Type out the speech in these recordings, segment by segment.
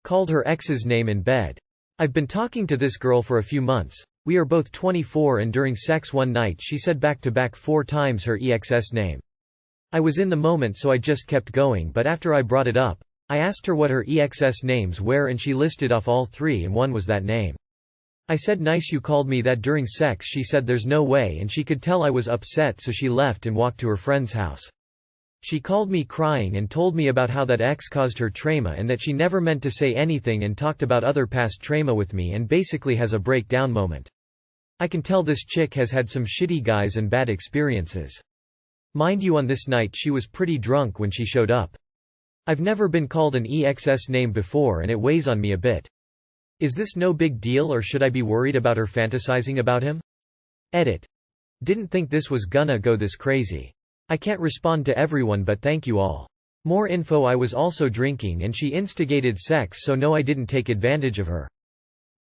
Called her ex's name in bed. I've been talking to this girl for a few months. We are both 24 and during sex one night she said back-to-back 4 times her ex's name. I was in the moment so I just kept going, but after I brought it up, I asked her what her ex's names were and she listed off all 3 and one was that name. I said nice you called me that during sex. She said there's no way and she could tell I was upset so she left and walked to her friend's house. She called me crying and told me about how that ex caused her trauma and that she never meant to say anything and talked about other past trauma with me and basically has a breakdown moment. I can tell this chick has had some shitty guys and bad experiences. Mind you, on this night she was pretty drunk when she showed up. I've never been called an ex's name before and it weighs on me a bit. Is this no big deal or should I be worried about her fantasizing about him? Edit. Didn't think this was gonna go this crazy. I can't respond to everyone but thank you all. More info. I was also drinking and she instigated sex, so no, I didn't take advantage of her.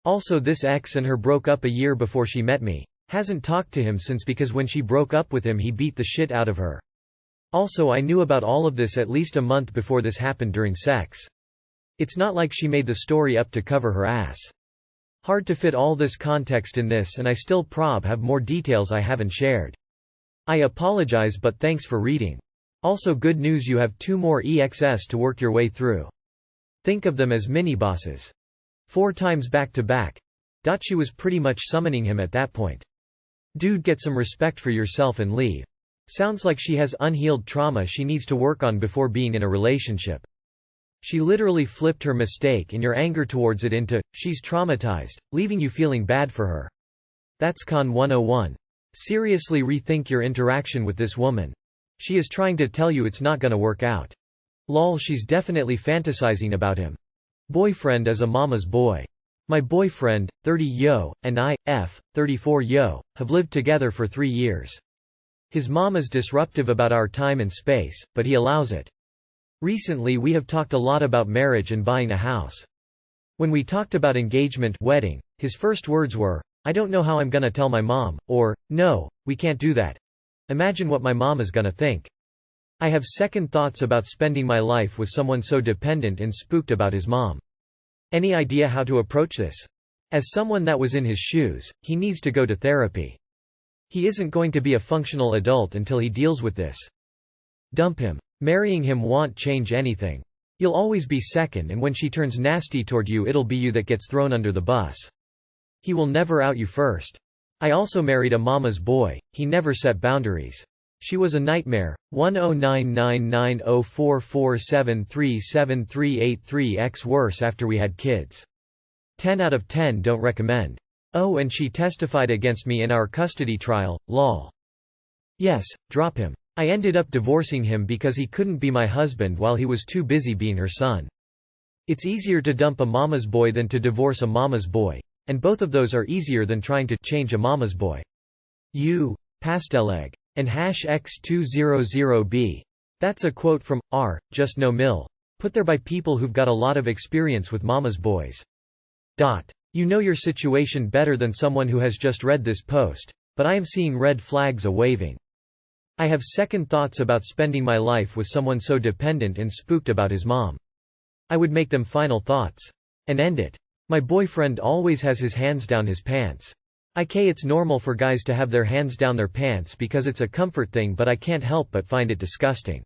Also, this ex and her broke up a year before she met me. Hasn't talked to him since because when she broke up with him he beat the shit out of her. Also, I knew about all of this at least a month before this happened during sex. It's not like she made the story up to cover her ass. Hard to fit all this context in this and I still have more details I haven't shared. I apologize but thanks for reading. Also, good news, you have 2 more exes to work your way through. Think of them as mini-bosses. 4 times back to back. She was pretty much summoning him at that point. Dude, get some respect for yourself and leave. Sounds like she has unhealed trauma she needs to work on before being in a relationship. She literally flipped her mistake and your anger towards it into, she's traumatized, leaving you feeling bad for her. That's Con 101. Seriously rethink your interaction with this woman. She is trying to tell you it's not gonna work out. Lol, she's definitely fantasizing about him. Boyfriend is a mama's boy. My boyfriend, 30 yo, and I, 34 yo, have lived together for 3 years. His mom is disruptive about our time and space, but he allows it. Recently we have talked a lot about marriage and buying a house. When we talked about engagement, wedding, his first words were, I don't know how I'm gonna tell my mom, or, no, we can't do that. Imagine what my mom is gonna think. I have second thoughts about spending my life with someone so dependent and spooked about his mom. Any idea how to approach this? As someone that was in his shoes, he needs to go to therapy. He isn't going to be a functional adult until he deals with this. Dump him. Marrying him won't change anything. You'll always be second, and when she turns nasty toward you it'll be you that gets thrown under the bus. He will never out you first. I also married a mama's boy. He never set boundaries. She was a nightmare. 1099904473738 worse after we had kids. 10 out of 10 don't recommend. Oh, and she testified against me in our custody trial, lol. Yes, drop him. I ended up divorcing him because he couldn't be my husband while he was too busy being her son. It's easier to dump a mama's boy than to divorce a mama's boy. And both of those are easier than trying to change a mama's boy. You, pastelegg. And #X200B. That's a quote from Just No Mill. Put there by people who've got a lot of experience with mama's boys. You know your situation better than someone who has just read this post, but I am seeing red flags a-waving. I have second thoughts about spending my life with someone so dependent and spooked about his mom. I would make them final thoughts. And end it. My boyfriend always has his hands down his pants. It's normal for guys to have their hands down their pants because it's a comfort thing, but I can't help but find it disgusting.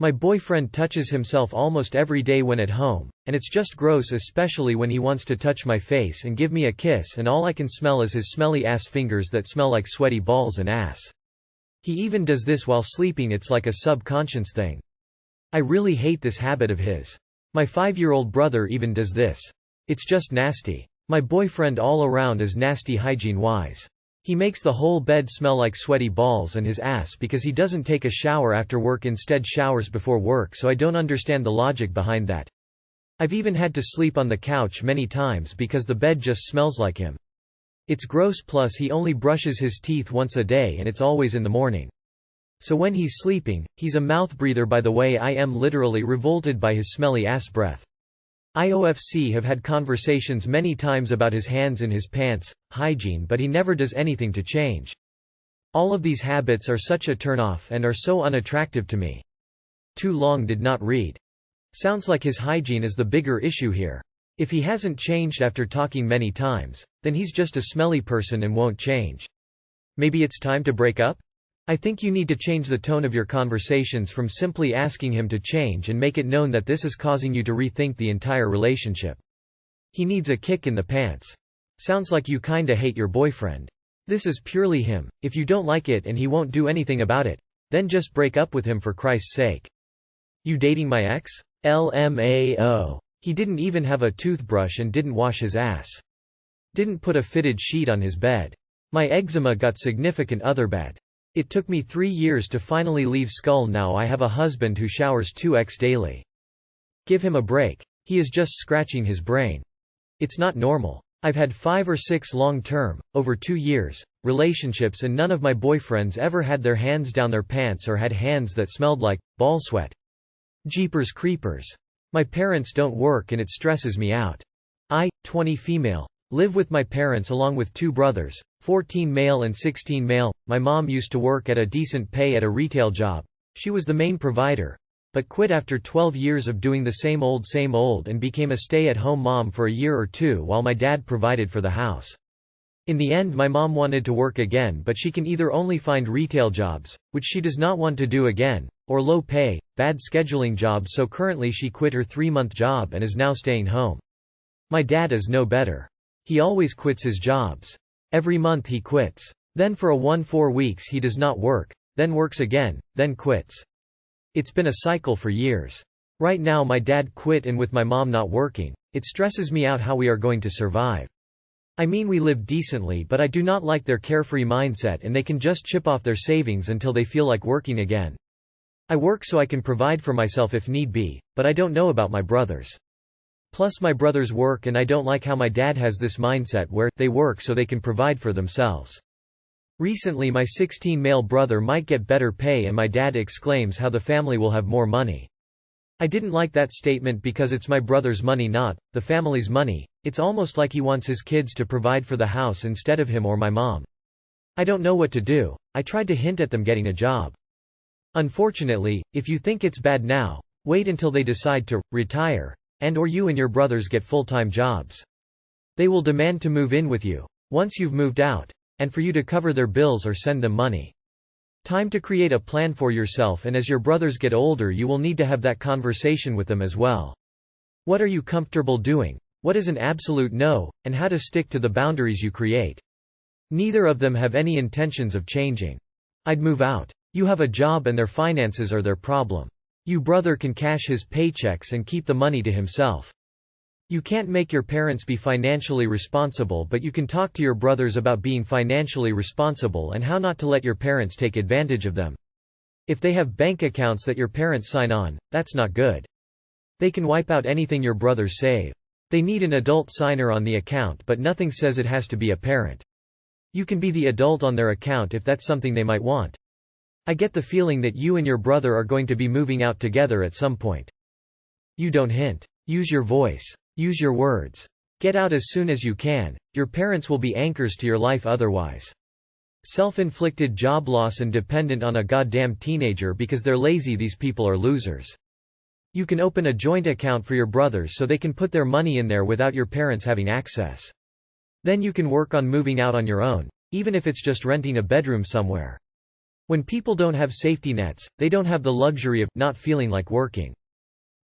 My boyfriend touches himself almost every day when at home, and it's just gross, especially when he wants to touch my face and give me a kiss and all I can smell is his smelly ass fingers that smell like sweaty balls and ass. He even does this while sleeping. It's like a subconscious thing. I really hate this habit of his. My 5-year-old brother even does this. It's just nasty. My boyfriend all around is nasty hygiene-wise. He makes the whole bed smell like sweaty balls and his ass because he doesn't take a shower after work, instead showers before work, so I don't understand the logic behind that. I've even had to sleep on the couch many times because the bed just smells like him. It's gross, plus he only brushes his teeth once a day and it's always in the morning. So when he's sleeping, he's a mouth breather. By the way, I am literally revolted by his smelly ass breath. IOFC have had conversations many times about his hands in his pants, hygiene, but he never does anything to change. All of these habits are such a turn-off and are so unattractive to me. Too long, did not read. Sounds like his hygiene is the bigger issue here. If he hasn't changed after talking many times, then he's just a smelly person and won't change. Maybe it's time to break up? I think you need to change the tone of your conversations from simply asking him to change and make it known that this is causing you to rethink the entire relationship. He needs a kick in the pants. Sounds like you kinda hate your boyfriend. This is purely him. If you don't like it and he won't do anything about it, then just break up with him for Christ's sake. You dating my ex? LMAO. He didn't even have a toothbrush and didn't wash his ass. Didn't put a fitted sheet on his bed. My eczema got significant other bad. It took me 3 years to finally leave Skull. Now I have a husband who showers 2x daily. Give him a break. He is just scratching his brain. It's not normal. I've had 5 or 6 long-term, over 2 years, relationships and none of my boyfriends ever had their hands down their pants or had hands that smelled like ball sweat. Jeepers creepers. My parents don't work and it stresses me out. I, 20 female, live with my parents along with 2 brothers, 14 male and 16 male. My mom used to work at a decent pay at a retail job. She was the main provider, but quit after 12 years of doing the same old and became a stay-at-home mom for a year or 2 while my dad provided for the house. In the end my mom wanted to work again, but she can either only find retail jobs, which she does not want to do again, or low pay, bad scheduling jobs, so currently she quit her 3-month job and is now staying home. My dad is no better. He always quits his jobs. Every month he quits. Then for 4 weeks he does not work, then works again, then quits. It's been a cycle for years. Right now my dad quit and with my mom not working, it stresses me out how we are going to survive. I mean, we live decently, but I do not like their carefree mindset and they can just chip off their savings until they feel like working again. I work so I can provide for myself if need be, but I don't know about my brothers. Plus my brothers work and I don't like how my dad has this mindset where they work so they can provide for themselves. Recently my 16 male brother might get better pay and my dad exclaims how the family will have more money. I didn't like that statement because it's my brother's money, not the family's money. It's almost like he wants his kids to provide for the house instead of him or my mom. I don't know what to do. I tried to hint at them getting a job. Unfortunately, if you think it's bad now, wait until they decide to retire, and or you and your brothers get full-time jobs. They will demand to move in with you, once you've moved out, and for you to cover their bills or send them money. Time to create a plan for yourself, and as your brothers get older you will need to have that conversation with them as well. What are you comfortable doing? What is an absolute no, and how to stick to the boundaries you create. Neither of them have any intentions of changing. I'd move out. You have a job and their finances are their problem. You brother can cash his paychecks and keep the money to himself. You can't make your parents be financially responsible, but you can talk to your brothers about being financially responsible and how not to let your parents take advantage of them. If they have bank accounts that your parents sign on, that's not good. They can wipe out anything your brothers save. They need an adult signer on the account, but nothing says it has to be a parent. You can be the adult on their account if that's something they might want. I get the feeling that you and your brother are going to be moving out together at some point. You don't hint. Use your voice. Use your words. Get out as soon as you can. Your parents will be anchors to your life otherwise. Self-inflicted job loss and dependent on a goddamn teenager because they're lazy. These people are losers. You can open a joint account for your brothers so they can put their money in there without your parents having access. Then you can work on moving out on your own, even if it's just renting a bedroom somewhere. When people don't have safety nets, they don't have the luxury of not feeling like working.